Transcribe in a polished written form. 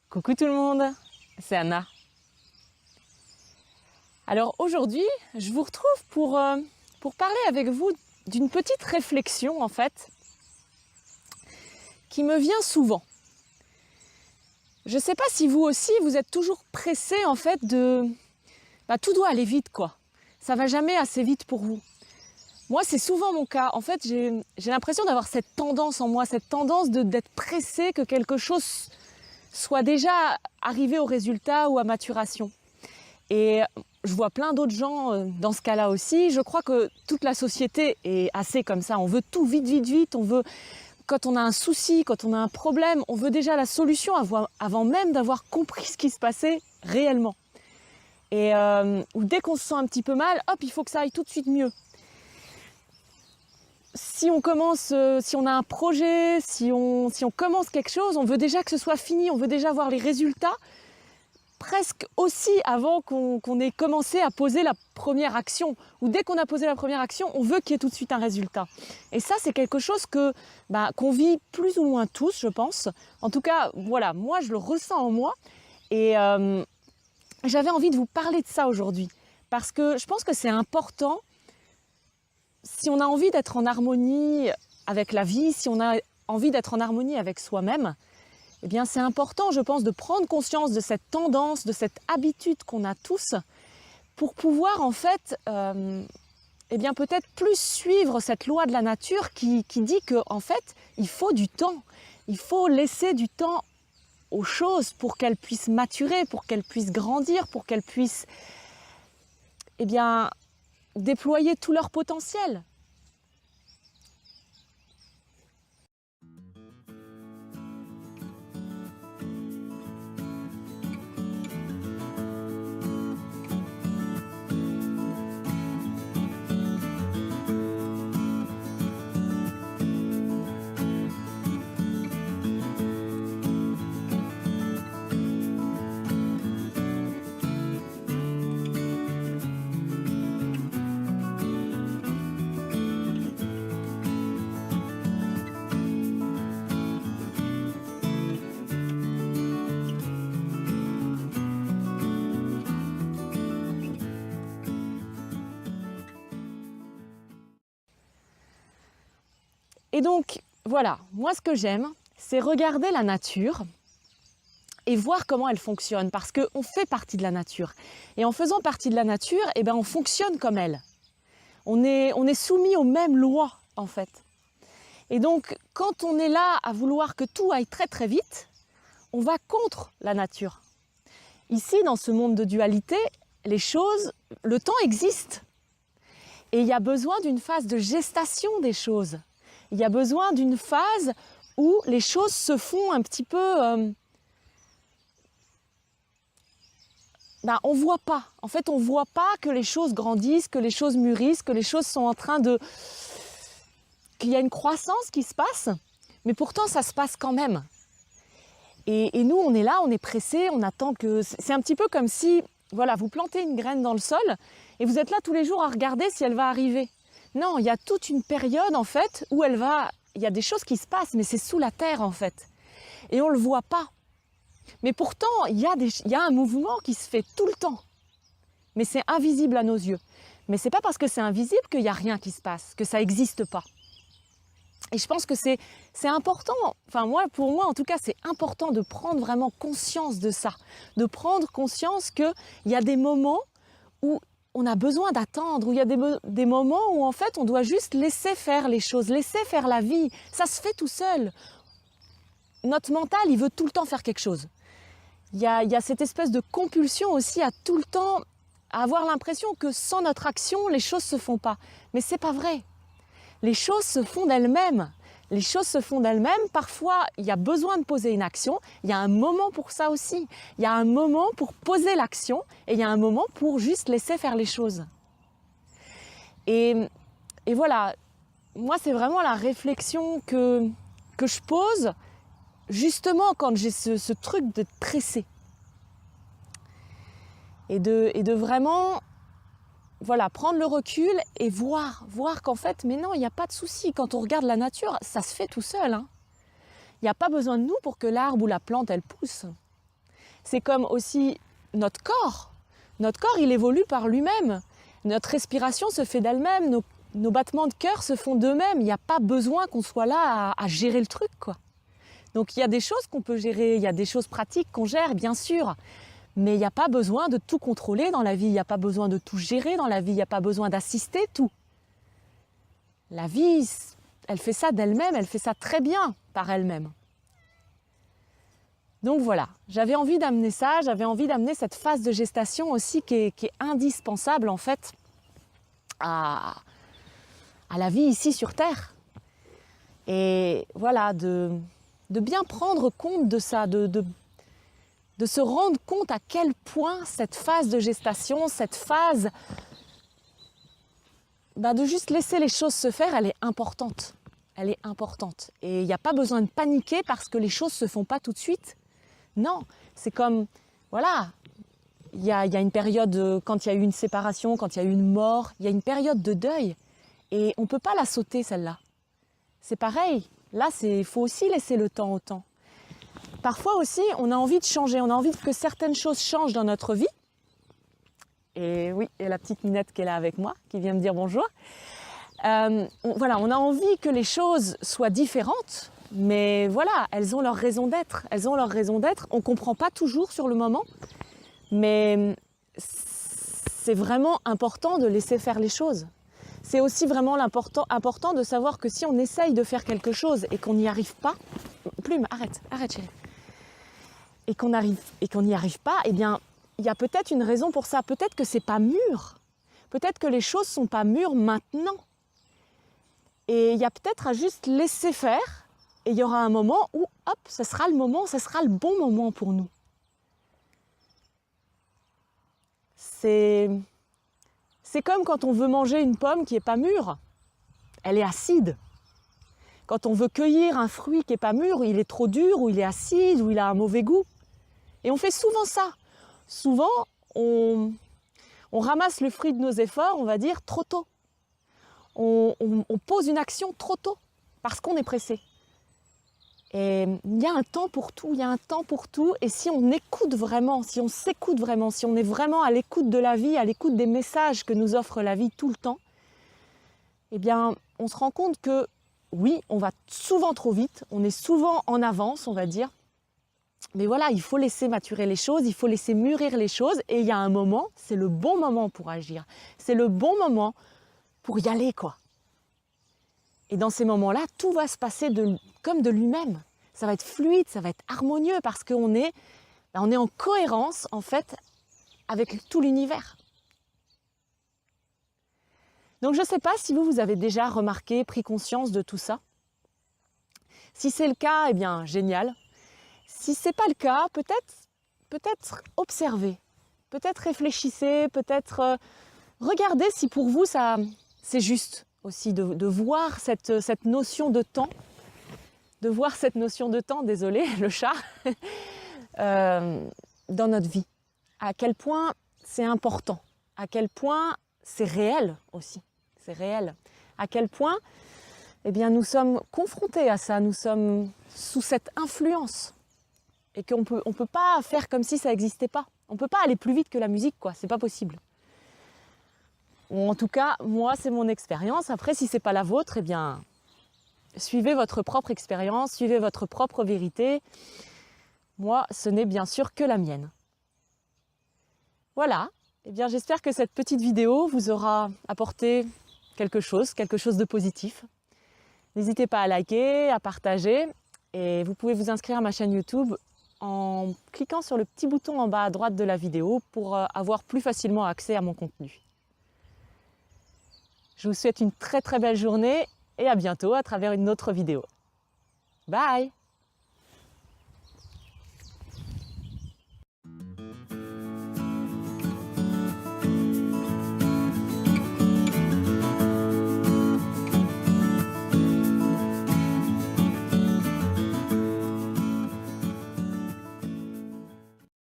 Coucou tout le monde, c'est Anna. Alors aujourd'hui, je vous retrouve pour parler avec vous d'une petite réflexion en fait, qui me vient souvent. Je ne sais pas si vous aussi, vous êtes toujours pressé en fait tout doit aller vite quoi. Ça va jamais assez vite pour vous. Moi, c'est souvent mon cas. En fait, j'ai l'impression d'avoir cette tendance en moi, cette tendance d'être pressé que quelque chose soit déjà arrivé au résultat ou à maturation. Et je vois plein d'autres gens dans ce cas-là aussi. Je crois que toute la société est assez comme ça. On veut tout vite, vite, vite. On veut, quand on a un souci, quand on a un problème, on veut déjà la solution avant même d'avoir compris ce qui se passait réellement. Et ou dès qu'on se sent un petit peu mal, hop, il faut que ça aille tout de suite mieux. Si on commence, si on a un projet, si on commence quelque chose, on veut déjà que ce soit fini, on veut déjà voir les résultats, presque aussi avant qu'on ait commencé à poser la première action. Ou dès qu'on a posé la première action, on veut qu'il y ait tout de suite un résultat. Et ça, c'est quelque chose qu'on vit plus ou moins tous, je pense. En tout cas, voilà, moi, je le ressens en moi. Et j'avais envie de vous parler de ça aujourd'hui. Parce que je pense que c'est important. Si on a envie d'être en harmonie avec la vie, si on a envie d'être en harmonie avec soi-même, eh bien c'est important, je pense, de prendre conscience de cette tendance, de cette habitude qu'on a tous, pour pouvoir en fait, eh bien peut-être plus suivre cette loi de la nature qui dit que en fait, il faut du temps, il faut laisser du temps aux choses pour qu'elles puissent maturer, pour qu'elles puissent grandir, pour qu'elles puissent, eh bien, déployer tout leur potentiel. Et donc, voilà, moi ce que j'aime, c'est regarder la nature et voir comment elle fonctionne, parce qu'on fait partie de la nature. Et en faisant partie de la nature, eh ben, on fonctionne comme elle. On est soumis aux mêmes lois, en fait. Et donc, quand on est là à vouloir que tout aille très très vite, on va contre la nature. Ici, dans ce monde de dualité, les choses, le temps existe. Et il y a besoin d'une phase de gestation des choses. Il y a besoin d'une phase où les choses se font un petit peu... on ne voit pas. En fait, on ne voit pas que les choses grandissent, que les choses mûrissent, que les choses sont en train de... qu'il y a une croissance qui se passe, mais pourtant, ça se passe quand même. Et nous, on est là, on est pressé, on attend que... C'est un petit peu comme si, voilà, vous plantez une graine dans le sol et vous êtes là tous les jours à regarder si elle va arriver. Non, il y a toute une période en fait où il y a des choses qui se passent, mais c'est sous la terre en fait. Et on ne le voit pas. Mais pourtant, il y a un mouvement qui se fait tout le temps. Mais c'est invisible à nos yeux. Mais ce n'est pas parce que c'est invisible qu'il n'y a rien qui se passe, que ça n'existe pas. Et je pense que c'est important, enfin pour moi en tout cas, c'est important de prendre vraiment conscience de ça. De prendre conscience qu'il y a des moments où on a besoin d'attendre, où il y a des moments où en fait on doit juste laisser faire les choses, laisser faire la vie. Ça se fait tout seul. Notre mental, il veut tout le temps faire quelque chose. Il y a cette espèce de compulsion aussi à tout le temps à avoir l'impression que sans notre action, les choses ne se font pas. Mais ce n'est pas vrai. Les choses se font d'elles-mêmes. Les choses se font d'elles-mêmes. Parfois, il y a besoin de poser une action. Il y a un moment pour ça aussi. Il y a un moment pour poser l'action et il y a un moment pour juste laisser faire les choses. Et voilà, moi, c'est vraiment la réflexion que je pose justement quand j'ai ce truc de presser. Et de vraiment... Voilà, prendre le recul et voir qu'en fait, mais non, il n'y a pas de souci. Quand on regarde la nature, ça se fait tout seul. Il n'y a pas besoin de nous pour que l'arbre ou la plante, elle pousse. C'est comme aussi notre corps. Notre corps, il évolue par lui-même. Notre respiration se fait d'elle-même. Nos battements de cœur se font d'eux-mêmes. Il n'y a pas besoin qu'on soit là à gérer le truc, quoi. Donc il y a des choses qu'on peut gérer, il y a des choses pratiques qu'on gère, bien sûr. Mais il n'y a pas besoin de tout contrôler dans la vie, il n'y a pas besoin de tout gérer dans la vie, il n'y a pas besoin d'assister tout. La vie, elle fait ça d'elle-même, elle fait ça très bien par elle-même. Donc voilà, j'avais envie d'amener ça, j'avais envie d'amener cette phase de gestation aussi qui est indispensable en fait à la vie ici sur Terre. Et voilà, de bien prendre compte de ça, de se rendre compte à quel point cette phase de gestation, cette phase de juste laisser les choses se faire, elle est importante. Elle est importante. Et il n'y a pas besoin de paniquer parce que les choses ne se font pas tout de suite. Non, c'est comme, voilà, il y a une période, quand il y a eu une séparation, quand il y a eu une mort, il y a une période de deuil. Et on ne peut pas la sauter, celle-là. C'est pareil. Là, il faut aussi laisser le temps au temps. Parfois aussi, on a envie de changer, on a envie que certaines choses changent dans notre vie. Et oui, et la petite Minette qui est là avec moi, qui vient me dire bonjour. Voilà, on a envie que les choses soient différentes, mais voilà, elles ont leur raison d'être. Elles ont leur raison d'être. On ne comprend pas toujours sur le moment, mais c'est vraiment important de laisser faire les choses. C'est aussi vraiment important de savoir que si on essaye de faire quelque chose et qu'on n'y arrive pas, Plume, arrête chérie, et qu'on n'y arrive pas, eh bien, il y a peut-être une raison pour ça. Peut-être que c'est pas mûr. Peut-être que les choses sont pas mûres maintenant. Et il y a peut-être à juste laisser faire. Et il y aura un moment où, hop, ce sera le moment, ce sera le bon moment pour nous. C'est comme quand on veut manger une pomme qui n'est pas mûre. Elle est acide. Quand on veut cueillir un fruit qui n'est pas mûr, il est trop dur, ou il est acide, ou il a un mauvais goût. Et on fait souvent ça. Souvent, on ramasse le fruit de nos efforts, on va dire, trop tôt. On pose une action trop tôt, parce qu'on est pressé. Et il y a un temps pour tout, il y a un temps pour tout. Et si on écoute vraiment, si on s'écoute vraiment, si on est vraiment à l'écoute de la vie, à l'écoute des messages que nous offre la vie tout le temps, eh bien, on se rend compte que, oui, on va souvent trop vite, on est souvent en avance, on va dire. Mais voilà, il faut laisser maturer les choses, il faut laisser mûrir les choses. Et il y a un moment, c'est le bon moment pour agir. C'est le bon moment pour y aller, quoi. Et dans ces moments-là, tout va se passer comme de lui-même. Ça va être fluide, ça va être harmonieux parce qu'on est en cohérence, en fait, avec tout l'univers. Donc je ne sais pas si vous avez déjà remarqué, pris conscience de tout ça. Si c'est le cas, eh bien, génial. Si ce n'est pas le cas, peut-être observez, peut-être réfléchissez, peut-être regardez si pour vous, c'est juste aussi de voir cette notion de temps, désolé, le chat, dans notre vie. À quel point c'est important, à quel point c'est réel aussi, c'est réel. À quel point eh bien, nous sommes confrontés à ça, nous sommes sous cette influence. Et qu'on peut pas faire comme si ça n'existait pas. On ne peut pas aller plus vite que la musique, quoi. C'est pas possible. Ou en tout cas, moi, c'est mon expérience. Après, si c'est pas la vôtre, eh bien, suivez votre propre expérience, suivez votre propre vérité. Moi, ce n'est bien sûr que la mienne. Voilà. Eh bien, j'espère que cette petite vidéo vous aura apporté quelque chose de positif. N'hésitez pas à liker, à partager. Et vous pouvez vous inscrire à ma chaîne YouTube en cliquant sur le petit bouton en bas à droite de la vidéo pour avoir plus facilement accès à mon contenu. Je vous souhaite une très très belle journée et à bientôt à travers une autre vidéo. Bye!